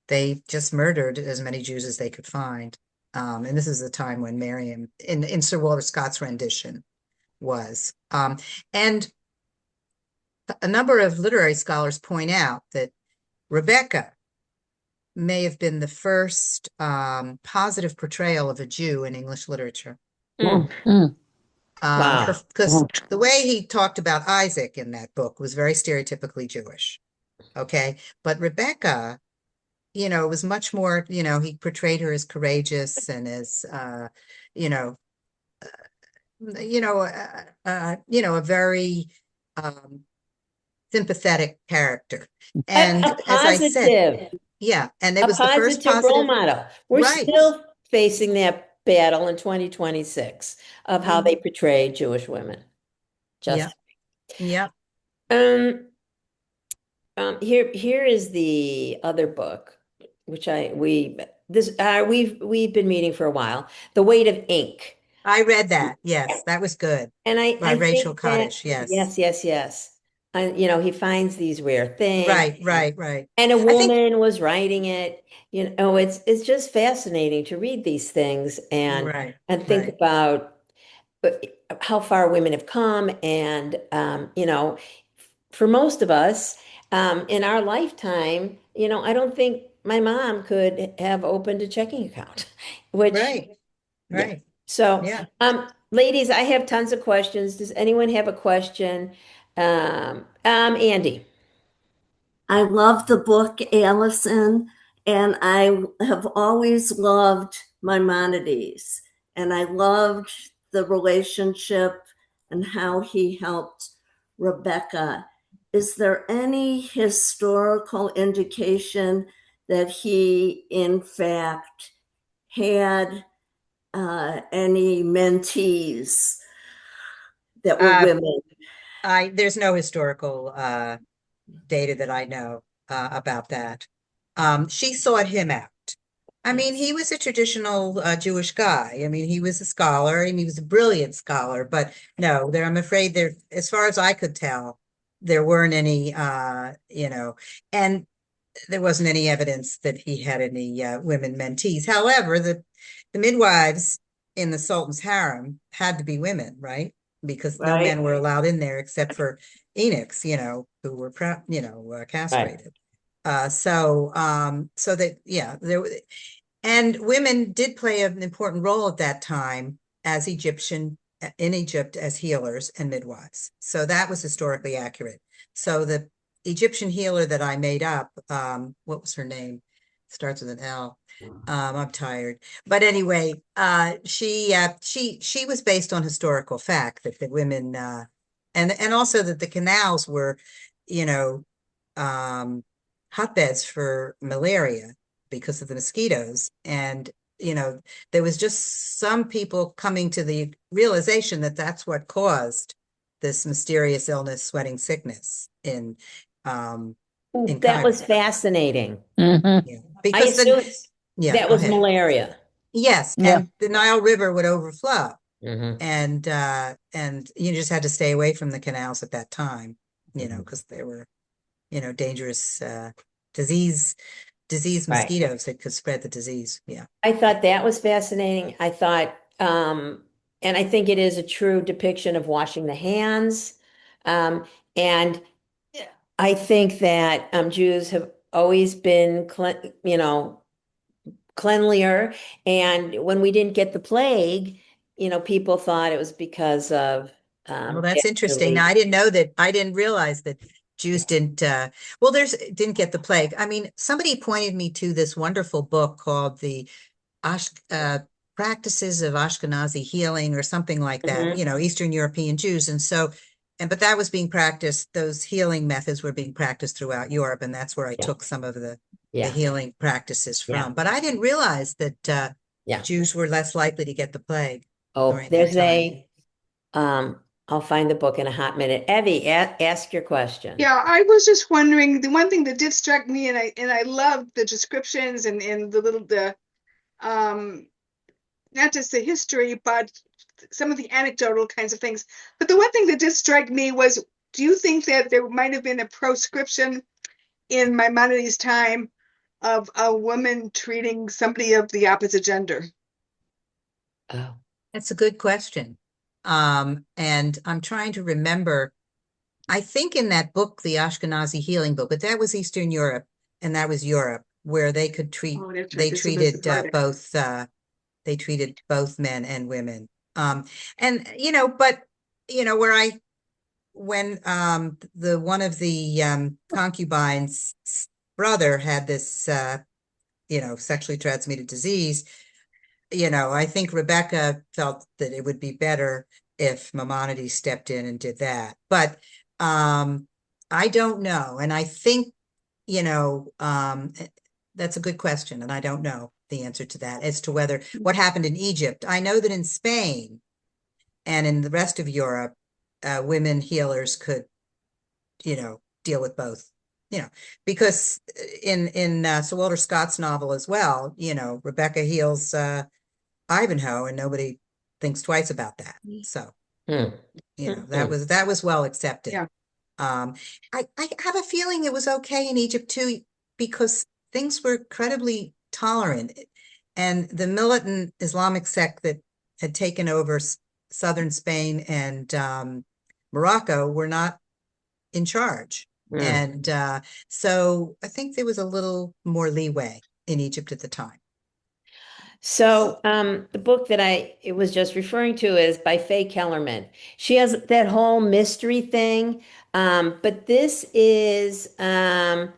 S11: they just murdered as many Jews as they could find. And this is the time when Miriam, in Sir Walter Scott's rendition, was. And a number of literary scholars point out that Rebecca may have been the first positive portrayal of a Jew in English literature.
S1: Mm. Wow.
S11: Because the way he talked about Isaac in that book was very stereotypically Jewish. Okay. But Rebecca it was much more, he portrayed her as courageous and as, you know, a very um, sympathetic character. And
S1: A
S11: as I said,
S1: positive,
S11: yeah, and it
S1: a
S11: was the first
S1: positive role
S11: positive,
S1: model. We're
S11: right.
S1: still facing that battle in 2026 of how they
S11: Mhm.
S1: portray Jewish women.
S11: Yeah,
S1: Just
S11: yeah.
S1: um, here is the other book, which we've been meeting for a while. The Weight of Ink.
S11: I read that. Yes, that was good.
S1: And
S11: By
S1: I
S11: Rachel
S1: think that,
S11: Cottish. Yes.
S1: yes, yes, yes. And, he finds these rare things.
S11: Right, right, right.
S1: And a
S11: I think,
S1: woman was writing it. It's just fascinating to read these things
S11: right,
S1: and think
S11: right,
S1: about uh, how far women have come. And, for most of us, in our lifetime, I don't think my mom could have opened a checking account, which,
S11: right,
S1: yeah.
S11: right.
S1: So,
S11: Yeah.
S1: ladies, I have tons of questions. Does anyone have a question? Andy.
S6: I love the book, Allison, and I have always loved Maimonides. And I loved the relationship and how he helped Rebecca. Is there any historical indication that he, in fact, had any mentees that were
S11: Uh,
S6: women?
S11: there's no historical data that I know about that. She sought him out. I mean, he was a traditional Jewish guy. I mean, he was a scholar. I mean, he was a brilliant scholar, but no, I'm afraid there, as far as I could tell, there weren't any, and there wasn't any evidence that he had any women mentees. However, the midwives in the Sultan's harem had to be women, right? Because no
S6: Right?
S11: men were allowed in there except for eunuchs, who were
S1: Right.
S11: castrated. So that yeah, and women did play an important role at that time as in Egypt as healers and midwives. So that was historically accurate. So the Egyptian healer that I made up, what was her name? Starts with an L. I'm tired. But anyway, she was based on historical fact that the women and also that the canals were, you know, um, hotbeds for malaria because of the mosquitoes. And, there was just some people coming to the realization that that's what caused this mysterious illness, sweating sickness um,
S1: Ooh,
S11: in
S1: that
S11: Cairo.
S1: was fascinating.
S10: Mm-hmm.
S11: Yeah.
S1: I
S11: Because
S1: assume
S11: yeah,
S1: that
S11: go
S1: was
S11: ahead.
S1: malaria.
S11: Yes.
S10: Yeah.
S11: And the Nile River would overflow.
S1: Hmm.
S11: And you just had to stay away from the canals at that time, because they were, dangerous disease
S1: Right.
S11: mosquitoes that could spread the disease. Yeah.
S1: I thought that was fascinating. And I think it is a true depiction of washing the hands. And I think that Jews have always been, cleanlier. And when we didn't get the plague, people thought it was because of
S11: Well, that's interesting. Now,
S1: actually.
S11: I didn't realize that Jews didn't, didn't get the plague. I mean, somebody pointed me to this wonderful book called the Ash, Practices of Ashkenazi Healing or something like that,
S1: Mhm.
S11: Eastern European Jews. But that was being practiced, those healing methods were being practiced throughout Europe. And that's where I
S1: Yeah,
S11: took some of the
S1: yeah,
S11: healing practices
S1: yeah,
S11: from. But I didn't realize that
S1: yeah.
S11: Jews were less likely to get the plague
S1: Oh,
S11: during that
S1: there's
S11: time.
S1: I'll find the book in a hot minute. Evie, ask your question.
S7: Yeah, I was just wondering, the one thing that did strike me, and I loved the descriptions and the um not just the history, but some of the anecdotal kinds of things. But the one thing that did strike me was, do you think that there might have been a proscription in Maimonides' time of a woman treating somebody of the opposite gender?
S1: Oh,
S11: That's a good question. And I'm trying to remember, I think in that book, the Ashkenazi healing book, but that was Eastern Europe and that was Europe where they could treat,
S7: Oh, that's right.
S11: they
S7: This is
S11: treated
S7: Sephardic.
S11: they treated both men and women. And, but, where when the one of the concubines brother had this sexually transmitted disease, I think Rebecca felt that it would be better if Maimonides stepped in and did that. But I don't know. And I think, that's a good question. And I don't know the answer to that as to what happened in Egypt. I know that in Spain and in the rest of Europe, women healers could, deal with both, because in Sir Walter Scott's novel as well, Rebecca heals Ivanhoe and nobody thinks twice about that. So,
S1: Hmm.
S11: that was well accepted.
S7: Yeah.
S11: I have a feeling it was okay in Egypt too, because things were incredibly tolerant. And the militant Islamic sect that had taken over southern Spain and Morocco were not in charge. And so I think there was a little more leeway in Egypt at the time.
S1: So, the book that I was just referring to is by Faye Kellerman. She has that whole mystery thing, but this is, oh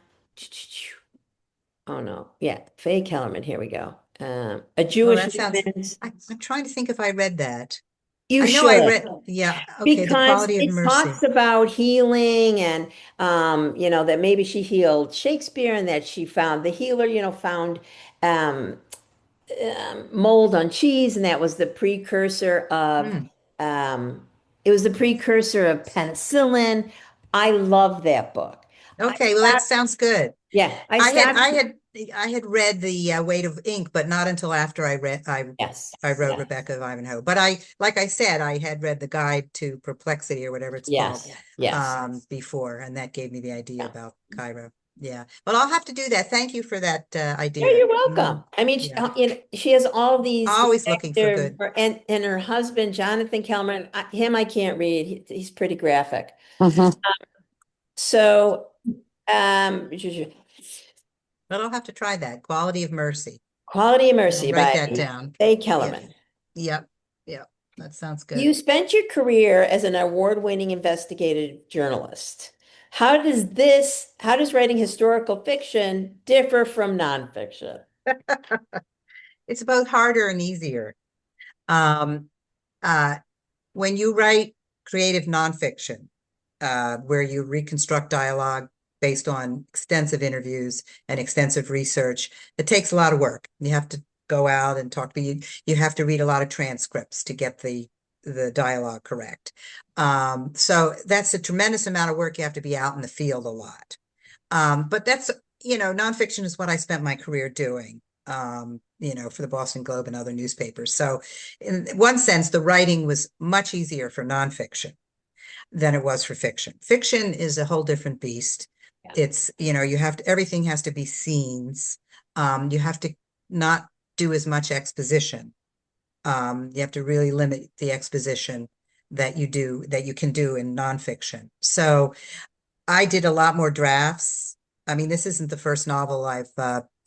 S1: no, yeah, Faye Kellerman. Here we go. A
S11: Oh,
S1: Jewish
S11: that sounds,
S1: woman's.
S11: I'm trying to think if I read that.
S1: You
S11: I know I
S1: should,
S11: read, yeah, okay, The
S1: because
S11: Quality of
S1: it
S11: Mercy.
S1: talks about healing and, that maybe she healed Shakespeare and that she found the healer, found, um, mold on cheese, and that was the precursor of
S11: Hmm.
S1: it was the precursor of penicillin. I love that book.
S11: Okay, well, that sounds good.
S1: Yeah, I
S11: I had
S1: stopped.
S11: I had read The Weight of Ink, but not until after I
S1: Yes,
S11: wrote
S1: yes,
S11: Rebecca of Ivanhoe. But like I said, I had read the Guide to Perplexity or whatever it's called
S1: yes, yes.
S11: before, and that gave me the idea
S1: Yeah.
S11: about Cairo. Yeah, but I'll have to do that. Thank you for that
S1: Yeah,
S11: idea.
S1: you're welcome. I mean,
S11: Yeah,
S1: she has all these
S11: always looking for
S1: active,
S11: good.
S1: and her husband, Jonathan Kellerman, him I can't read. He's pretty graphic.
S9: Mhm.
S1: So,
S11: But I'll have to try that. Quality of Mercy.
S1: Quality of
S11: I'll
S1: Mercy
S11: write
S1: by
S11: that down.
S1: Faye
S11: Yeah.
S1: Kellerman.
S11: Yep. Yep. That sounds good.
S1: You spent your career as an award-winning investigative journalist. How does writing historical fiction differ from nonfiction?
S11: It's both harder and easier. Um, when you write creative nonfiction, where you reconstruct dialogue based on extensive interviews and extensive research, it takes a lot of work. You have to go out and talk to you have to read a lot of transcripts to get the dialogue correct. So that's a tremendous amount of work. You have to be out in the field a lot. But that's, nonfiction is what I spent my career doing, for the Boston Globe and other newspapers. So in one sense, the writing was much easier for nonfiction than it was for fiction. Fiction is a whole different beast.
S1: Yeah.
S11: It's, everything has to be scenes. You have to not do as much exposition. You have to really limit the exposition that you can do in nonfiction. So I did a lot more drafts. I mean, this isn't the first novel I've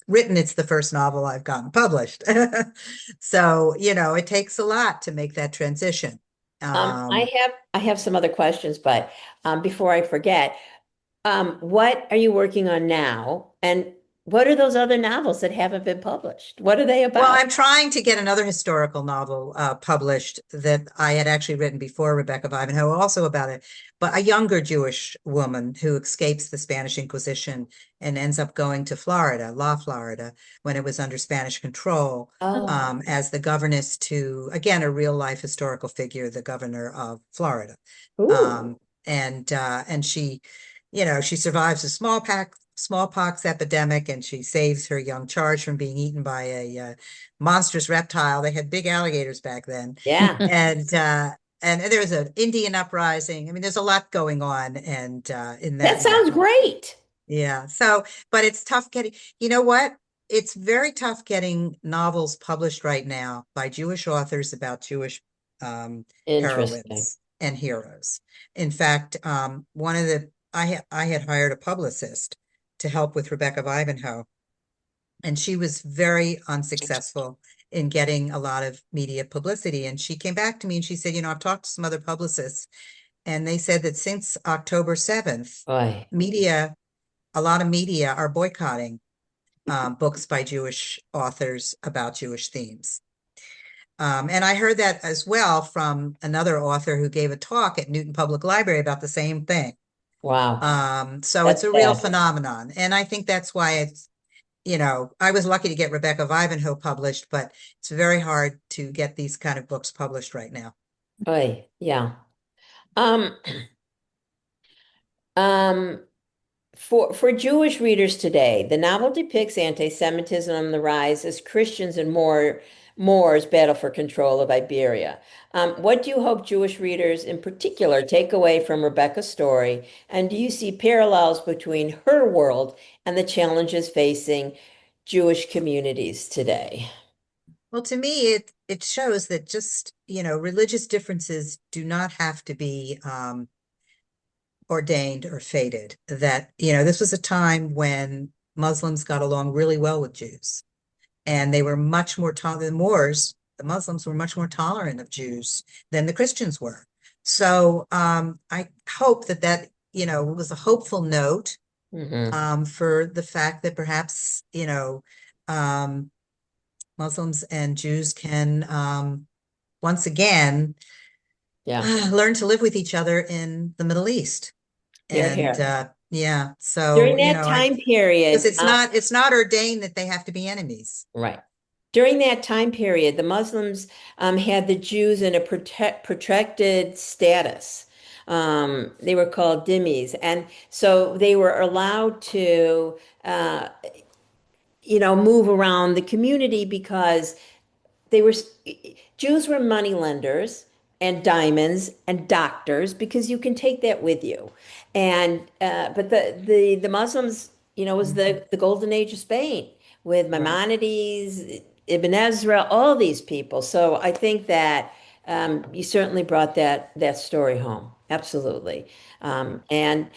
S11: written. It's the first novel I've gotten published. So, it takes a lot to make that transition.
S1: I have some other questions, but before I forget, what are you working on now? And what are those other novels that haven't been published? What are they
S11: Well,
S1: about?
S11: I'm trying to get another historical novel published that I had actually written before Rebecca of Ivanhoe, also about a younger Jewish woman who escapes the Spanish Inquisition and ends up going to Florida, Florida, when it was under Spanish control,
S1: Oh,
S11: as the governess to, again, a real life historical figure, the governor of Florida.
S1: ooh,
S11: And she, she survives a smallpox epidemic, and she saves her young charge from being eaten by a monstrous reptile. They had big alligators back then.
S1: yeah.
S11: And there was an Indian uprising. I mean, there's a lot going on, and in
S1: That
S11: that
S1: sounds
S11: novel.
S1: great.
S11: Yeah. So, but it's tough getting, you know what? It's very tough getting novels published right now by Jewish authors about Jewish
S1: Interesting.
S11: heroines and heroes. In fact, I had hired a publicist to help with Rebecca of Ivanhoe, and she was very unsuccessful in getting a lot of media publicity. And she came back to me and she said, I've talked to some other publicists, and they said that since October 7th,
S1: Boy.
S11: a lot of media are boycotting books by Jewish authors about Jewish themes. And I heard that as well from another author who gave a talk at Newton Public Library about the same thing.
S1: Wow.
S11: So
S1: That's
S11: it's a real
S1: fabulous.
S11: phenomenon. And I think that's why it's, I was lucky to get Rebecca of Ivanhoe published, but it's very hard to get these kind of books published right now.
S1: Oy, yeah. Um, um, for Jewish readers today, the novel depicts anti-Semitism on the rise as Christians and Moors battle for control of Iberia. What do you hope Jewish readers in particular take away from Rebecca's story? And do you see parallels between her world and the challenges facing Jewish communities today?
S11: Well, to me, it shows that just, religious differences do not have to be ordained or fated. That, this was a time when Muslims got along really well with Jews, and they were much more tolerant than Moors. The Muslims were much more tolerant of Jews than the Christians were. So I hope that was a hopeful note for the fact that perhaps, Muslims and Jews can once again learn to live with each other in the Middle East.
S1: Here,
S11: And
S1: here.
S11: yeah, so
S1: During that time
S11: because
S1: period,
S11: it's not ordained that they have to be enemies.
S1: right. During that time period, the Muslims had the Jews in a protected status. They were called dhimmis, and so they were allowed to, move around the community because they were Jews were money lenders and diamonds and doctors because you can take that with you. And but the Muslims, was the golden age of Spain with Maimonides, Ibn Ezra, all these people. So I think that you certainly brought that story home. Absolutely. And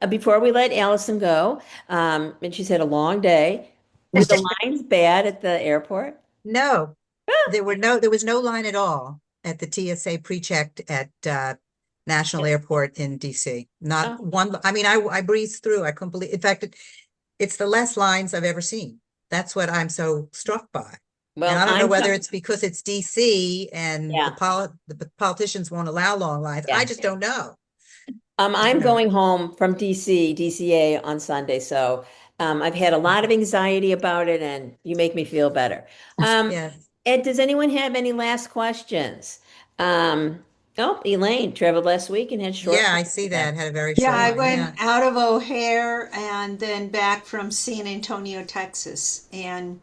S1: before we let Allison go, and she's had a long day, were the lines bad at the airport?
S11: No, there was no line at all at the TSA pre-checked at National Airport in DC. Not
S1: Oh.
S11: one. I mean, I breezed through. I couldn't believe. In fact, it's the less lines I've ever seen. That's what I'm so struck by.
S1: Well,
S11: And I don't know
S1: I'm
S11: whether it's because it's DC and
S1: yeah,
S11: the politicians won't allow long lines. I
S1: yeah.
S11: just don't know.
S1: I'm
S11: You know.
S1: going home from DCA on Sunday, so I've had a lot of anxiety about it, and you make me feel better.
S11: Yeah.
S1: Ed, does anyone have any last questions? Oh, Elaine traveled last week and had short.
S11: Yeah, I see that. Had a very
S3: Yeah,
S11: short
S3: I
S11: line. Yeah.
S3: went out of O'Hare and then back from San Antonio, Texas, and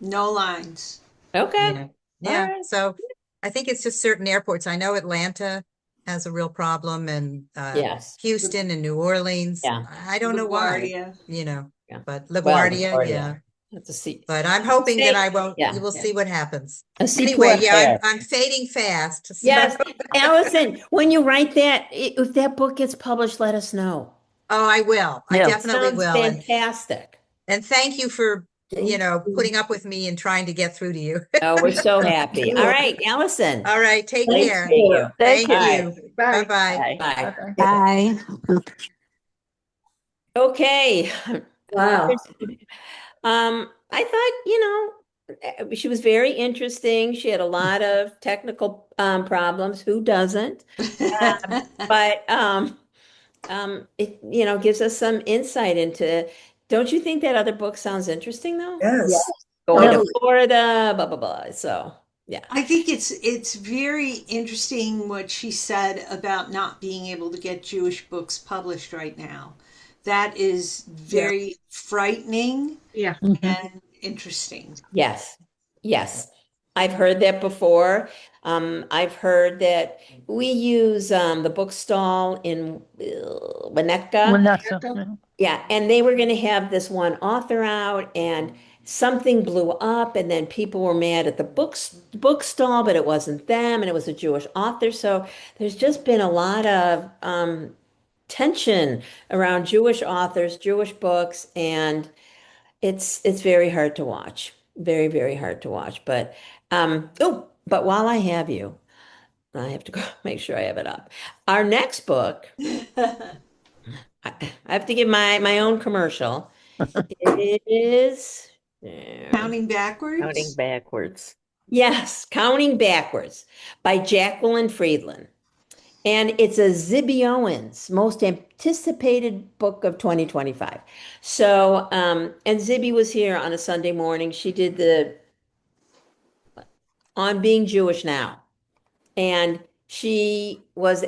S3: no lines.
S1: Okay.
S11: Yeah.
S1: All
S11: Yeah.
S1: right.
S11: So I think it's just certain airports. I know Atlanta has a real problem, and
S1: Yes.
S11: Houston and New Orleans.
S1: Yeah.
S11: I don't know why,
S3: LaGuardia.
S1: Yeah.
S11: but
S1: Well,
S11: LaGuardia, yeah.
S1: that's a seat.
S11: But I'm hoping that I won't,
S1: Yeah.
S11: we'll see what happens.
S1: A
S11: Anyway,
S1: seaport
S11: yeah,
S1: fair.
S11: I'm fading fast. So
S1: Yes, Allison, when you write that, if that book gets published, let us know.
S11: oh, I will. I
S10: Yeah.
S11: definitely
S1: Sounds
S11: will.
S1: fantastic.
S11: And thank you for,
S1: Thank you.
S11: putting up with me and trying to get through to you.
S1: Oh, we're so happy. All right, Allison.
S11: All right, take
S1: Thank
S11: care.
S1: you.
S10: Thank
S11: Thank
S10: you.
S1: All right.
S11: you.
S7: Bye.
S11: Bye-bye.
S1: Bye.
S9: Bye.
S1: Okay.
S2: Wow.
S1: I thought, she was very interesting. She had a lot of technical problems. Who doesn't? But it, gives us some insight into, don't you think that other book sounds interesting though?
S5: Yes.
S1: Going to
S5: Totally.
S1: Florida, blah, blah, blah. So, yeah.
S3: I think it's very interesting what she said about not being able to get Jewish books published right now. That is very frightening
S7: Yeah.
S3: and interesting.
S1: Yes. Yes. I've heard that before. I've heard that we use the book stall in Winnetka.
S10: Vanessa.
S1: Yeah, and they were going to have this one author out, and something blew up, and then people were mad at the book stall, but it wasn't them, and it was a Jewish author. So there's just been a lot of tension around Jewish authors, Jewish books, and it's very hard to watch. Very, very hard to watch. But but while I have you, I have to go make sure I have it up. Our next book, I have to give my own commercial. It is.
S3: Counting backwards?
S8: Counting backwards.
S1: Yes, Counting Backwards by Jacqueline Friedland. And it's a Zibby Owens most anticipated book of 2025. So, and Zibby was here on a Sunday morning. She did the On Being Jewish Now. And she was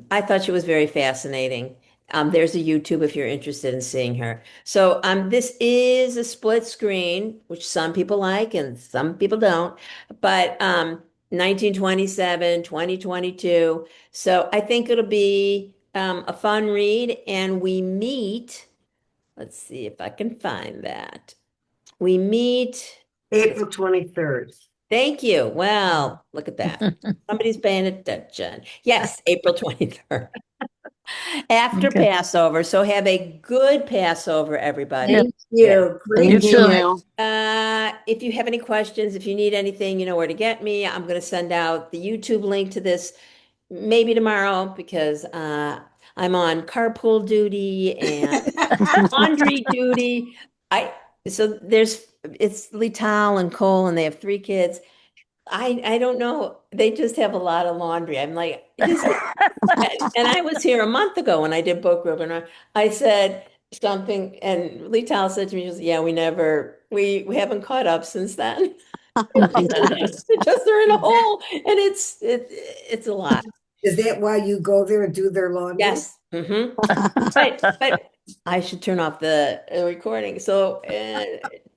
S1: I thought she was very fascinating. There's a YouTube if you're interested in seeing her. So this is a split screen, which some people like and some people don't. But 1927, 2022. So I think it'll be a fun read. And we meet, let's see if I can find that. We meet
S4: April 23rd.
S1: Thank you. Well, look at that. Somebody's paying attention. Yes, April 23rd. After
S10: Okay.
S1: Passover. So have a good Passover, everybody.
S6: Thank you. Great
S10: You
S6: job.
S10: too.
S1: If you have any questions, if you need anything, you know where to get me. I'm going to send out the YouTube link to this maybe tomorrow because I'm on carpool duty and laundry duty. So it's Lital and Cole and they have 3 kids. I don't know. They just have a lot of laundry. I'm like, and I was here a month ago when I did book group, and I said something, and Lital said to me, she was, "Yeah, we haven't caught up since then." Just they're in a hole, and it's a lot.
S4: Is that why you go there and do their laundry?
S1: Yes. But I should turn off the recording. So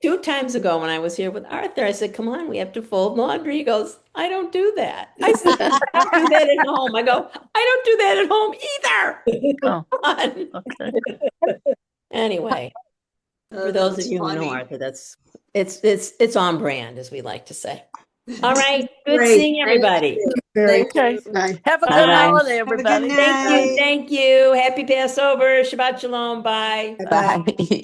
S1: 2 times ago when I was here with Arthur, I said, "Come on, we have to fold laundry." He goes, "I don't do that." I said, "I don't do that at home." I go, "I don't do that at home either."
S10: Oh,
S1: Come on.
S10: okay.
S1: Anyway,
S3: Oh,
S1: for those of
S3: that's
S1: you who know
S3: funny.
S1: Arthur, it's on brand, as we like to say. All right, good
S4: Great.
S1: seeing everybody.
S4: Very
S10: Okay.
S7: Bye.
S10: Have a good
S1: Bye.
S10: holiday,
S3: Have a good
S10: everybody.
S3: night.
S1: Thank you. Happy Passover. Shabbat Shalom. Bye.
S4: Bye.
S9: Bye.